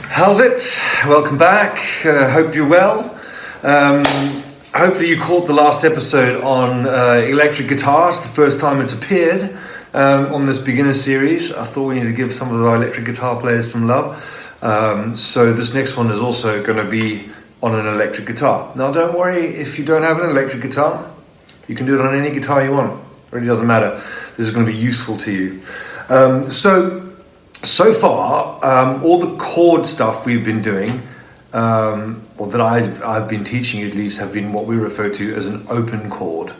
How's it? Welcome back. Hope you're well. Hopefully you caught the last episode on electric guitar. It's the first time it's appeared on this beginner series. I thought we needed to give some of our electric guitar players some love. So this next one is also going to be on an electric guitar. Now don't worry if you don't have an electric guitar. You can do it on any guitar you want. It really doesn't matter. This is going to be useful to you. So far, all the chord stuff we've been doing, or that I've been teaching at least, have been what we refer to as an open chord.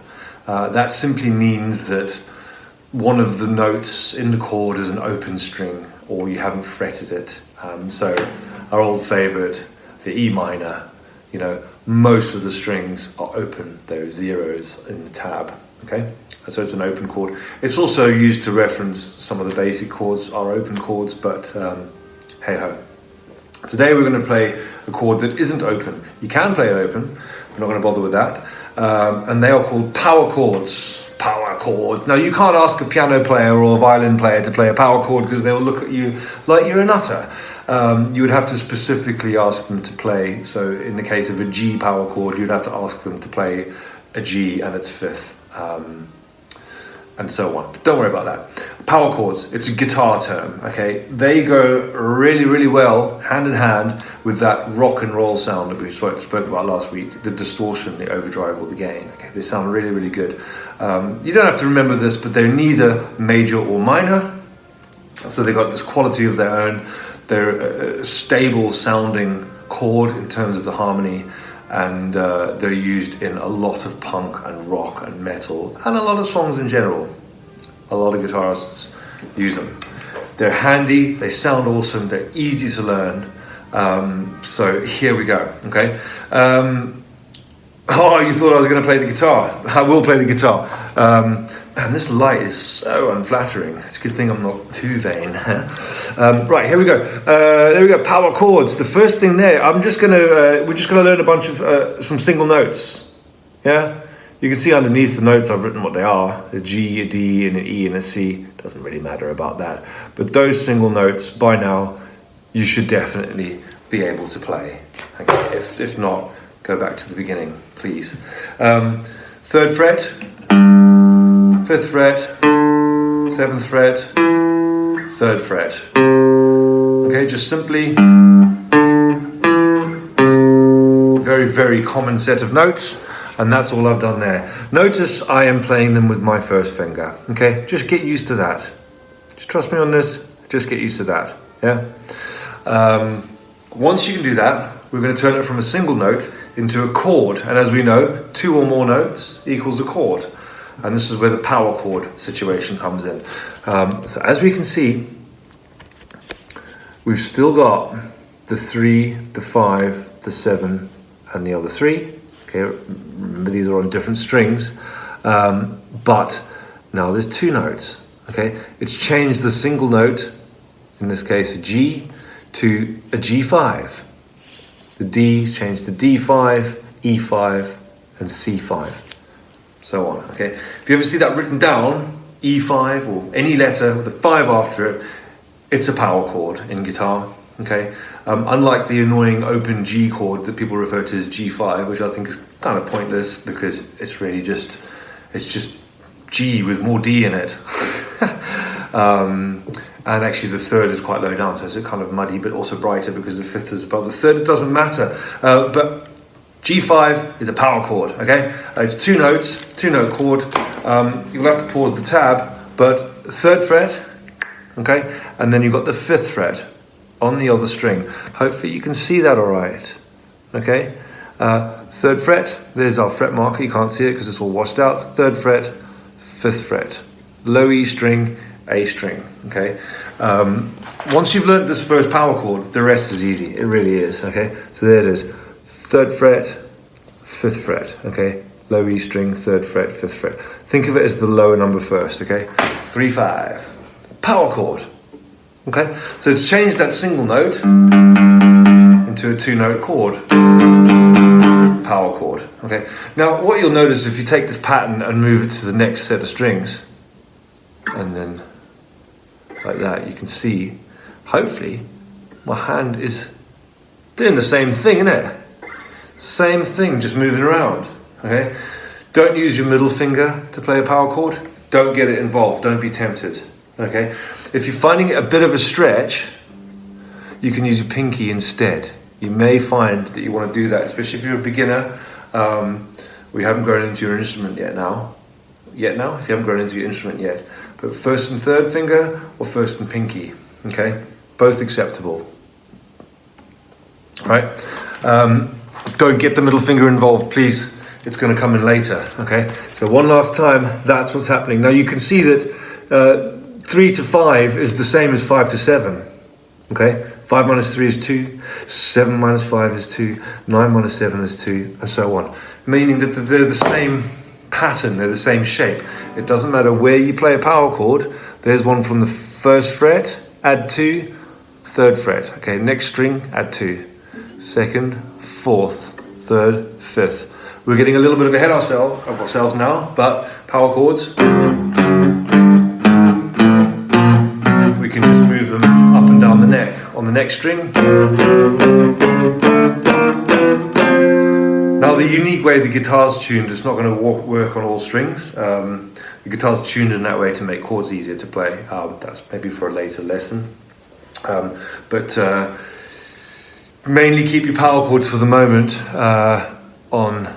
That simply means that one of the notes in the chord is an open string, or you haven't fretted it. So our old favorite, the E minor, most of the strings are open. There are zeros in the tab, okay? So it's an open chord. It's also used to reference some of the basic chords are open chords, but hey ho. Today we're going to play a chord that isn't open. You can play it open, we're not going to bother with that. And they are called power chords. Power chords. Now you can't ask a piano player or a violin player to play a power chord because they'll look at you like you're a nutter. You would have to specifically ask them to play. So in the case of a G power chord, you'd have to ask them to play a G and its fifth. And so on. But don't worry about that. Power chords, it's a guitar term, okay? They go really, really well hand in hand with that rock and roll sound that we spoke about last week, the distortion, the overdrive, or the gain. Okay, they sound really, really good. You don't have to remember this, but they're neither major or minor, so they've got this quality of their own. They're a stable sounding chord in terms of the harmony, and they're used in a lot of punk and rock and metal and a lot of songs in general. A lot of guitarists use them. They're handy, they sound awesome, they're easy to learn. So here we go, okay? Oh, you thought I was going to play the guitar. I will play the guitar. Man, this light is so unflattering. It's a good thing I'm not too vain. Right, here we go. There we go, power chords. The first thing there, we're just gonna learn a bunch of some single notes. Yeah? You can see underneath the notes I've written what they are. A G, a D, and an E, and a C. Doesn't really matter about that. But those single notes, by now, you should definitely be able to play. Okay? If not, go back to the beginning, please. Third fret, fifth fret, seventh fret, third fret. Okay, just simply very, very common set of notes, and that's all I've done there. Notice I am playing them with my first finger. Okay, just get used to that. Just trust me on this, just get used to that. Yeah. Once you can do that, we're going to turn it from a single note into a chord, and as we know, two or more notes equals a chord, and this is where the power chord situation comes in. So as we can see, we've still got the 3, the 5, the 7, and the other 3. Okay, remember these are on different strings, but now there's two notes. Okay, it's changed the single note, in this case a G, to a G5. The D's changed to D5, E5, and C5, so on, okay? If you ever see that written down, E5, or any letter with a 5 after it, it's a power chord in guitar, okay? Unlike the annoying open G chord that people refer to as G5, which I think is kind of pointless because it's really just G with more D in it. And actually the third is quite low down, so it's kind of muddy, but also brighter because the fifth is above the third. It doesn't matter. But G5 is a power chord, okay? It's two notes, two-note chord. You'll have to pause the tab, but third fret, okay? And then you've got the fifth fret on the other string. Hopefully you can see that all right, okay? Third fret, there's our fret marker. You can't see it because it's all washed out. Third fret, fifth fret. Low E string, A string, okay? Once you've learned this first power chord, the rest is easy. It really is, okay? So there it is. Third fret, fifth fret, okay? Low E string, third fret, fifth fret. Think of it as the lower number first, okay? 3, 5. Power chord, okay? So it's changed that single note into a two-note chord. Power chord, okay? Now, what you'll notice if you take this pattern and move it to the next set of strings, and then like that, you can see, hopefully, my hand is Doing the same thing, isn't it? Same thing, just moving around, okay? Don't use your middle finger to play a power chord. Don't get it involved, don't be tempted, okay? If you're finding it a bit of a stretch, you can use your pinky instead. You may find that you want to do that, especially if you're a beginner, or you haven't grown into your instrument yet now, if you haven't grown into your instrument yet. But first and third finger or first and pinky, okay? Both acceptable. Right? Don't get the middle finger involved, please. It's going to come in later, okay? So one last time, that's what's happening. Now you can see that 3 to 5 is the same as 5 to 7, okay? 5 minus 3 is 2, 7 minus 5 is 2, 9 minus 7 is 2, and so on. Meaning that they're the same pattern, they're the same shape. It doesn't matter where you play a power chord. There's one from the 1st fret, add 2, 3rd fret. Okay, next string, add 2. 2nd, 4th, 3rd, 5th. We're getting a little bit ahead of ourselves now, but power chords, we can just move them up and down the neck. On the next string. Now the unique way the guitar's tuned, it's not going to work on all strings. The guitar's tuned in that way to make chords easier to play. That's maybe for a later lesson. But mainly keep your power chords for the moment on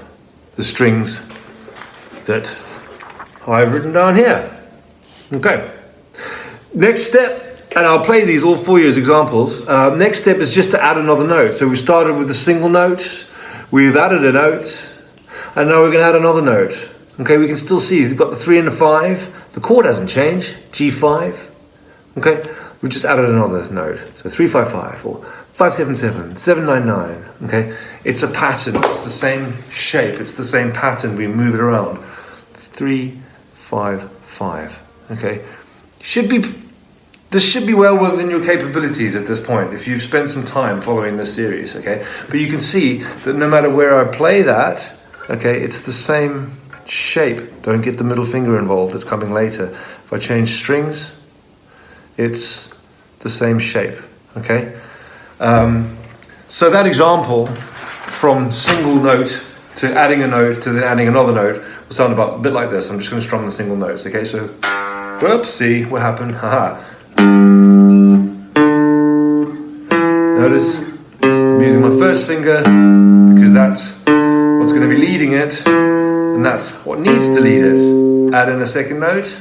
the strings that I've written down here. Okay. Next step, and I'll play these all for you as examples. Next step is just to add another note. So we started with a single note, we've added a note, and now we're going to add another note. Okay, we can still see we've got the 3 and the 5. The chord hasn't changed, G5. Okay, we just added another note. So 3-5-5 or 5-7-7, 7-9-9. Okay, it's a pattern. It's the same shape. It's the same pattern. We move it around. 3-5-5. Okay, this should be well within your capabilities at this point if you've spent some time following this series, okay? But you can see that no matter where I play that, okay, it's the same shape. Don't get the middle finger involved, it's coming later. If I change strings, it's the same shape, okay? So that example from single note to adding a note to then adding another note will sound about a bit like this. I'm just going to strum the single notes, okay? So, whoopsie, what happened? Haha. Notice I'm using my first finger because that's what's going to be leading it, and that's what needs to lead it. Add in a second note.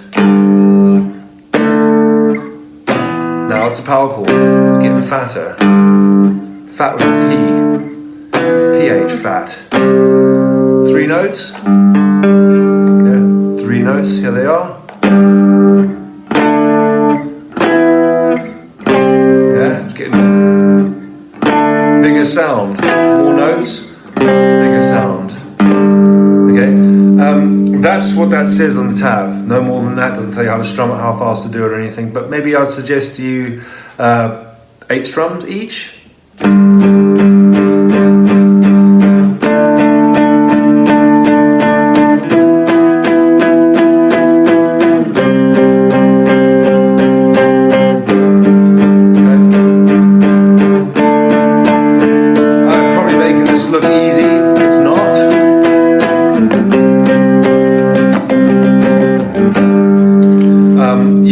Now it's a power chord. It's getting fatter. Fat with a P. PH fat. 3 notes. Yeah, 3 notes. Here they are. Sound, more notes, bigger sound. Okay, that's what that says on the tab. No more than that. Doesn't tell you how to strum it, how fast to do it, or anything. But maybe I'd suggest to you 8 strums each.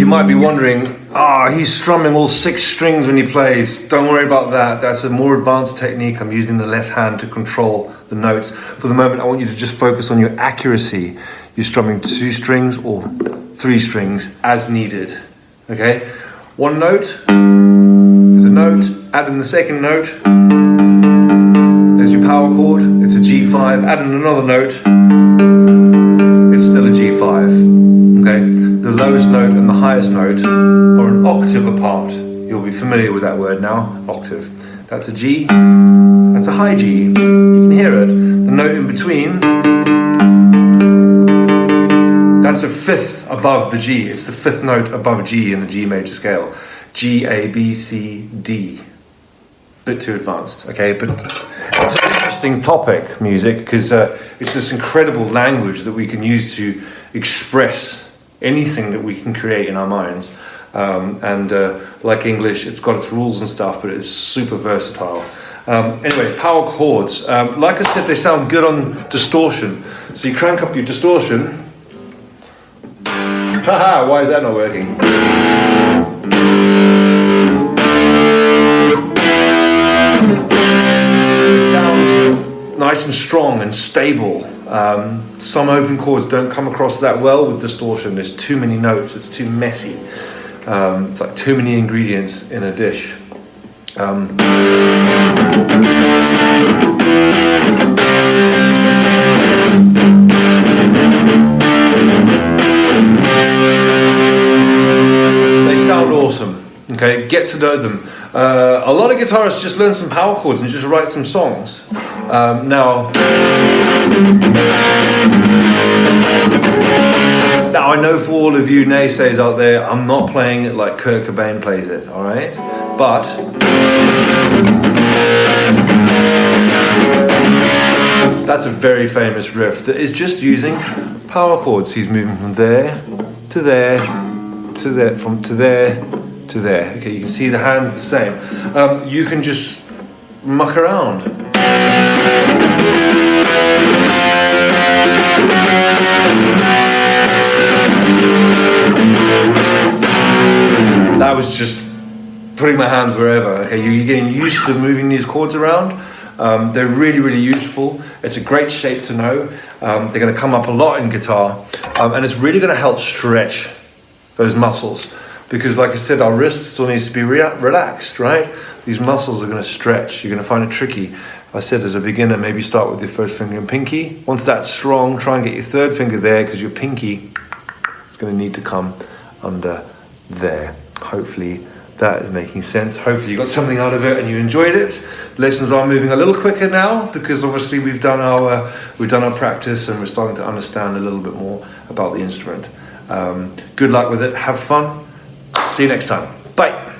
Might be wondering, he's strumming all 6 strings when he plays. Don't worry about that. That's a more advanced technique. I'm using the left hand to control the notes. For the moment, I want you to just focus on your accuracy. You're strumming 2 strings or 3 strings as needed. Okay? 1 note is a note. Add in the second note. There's your power chord. It's a G5. Add in another note. It's still a G5. Okay? The lowest note and the highest note are an octave apart. You'll be familiar with that word now, octave. That's a G, that's a high G. You can hear it. The note in between, that's a 5th above the G. It's the 5th note above G in the G major scale. G, A, B, C, D. Bit too advanced, okay? But it's an interesting topic, music, because it's this incredible language that we can use to express anything that we can create in our minds. Like English, it's got its rules and stuff, but it's super versatile. Anyway, power chords. Like I said, they sound good on distortion. So you crank up your distortion. Haha, why is that not working? They sound nice and strong and stable. Some open chords don't come across that well with distortion. There's too many notes, it's too messy. It's like too many ingredients in a dish. They sound awesome. Okay, get to know them. A lot of guitarists just learn some power chords and just write some songs. Now I know for all of you naysayers out there, I'm not playing it like Kurt Cobain plays it, alright? But that's a very famous riff that is just using power chords. He's moving from there to there to there, from to there to there. Okay, you can see the hands the same. You can just muck around. That was just putting my hands wherever. Okay, you're getting used to moving these chords around. They're really, really useful. It's a great shape to know. They're going to come up a lot in guitar, and it's really going to help stretch those muscles, because like I said, our wrist still needs to be relaxed, right? These muscles are going to stretch. You're going to find it tricky. I said as a beginner, maybe start with your first finger and pinky. Once that's strong, try and get your third finger there, because your pinky is going to need to come under there. Hopefully that is making sense. Hopefully you got something out of it and you enjoyed it. The lessons are moving a little quicker now, because obviously we've done our practice and we're starting to understand a little bit more about the instrument. Good luck with it. Have fun. See you next time. Bye.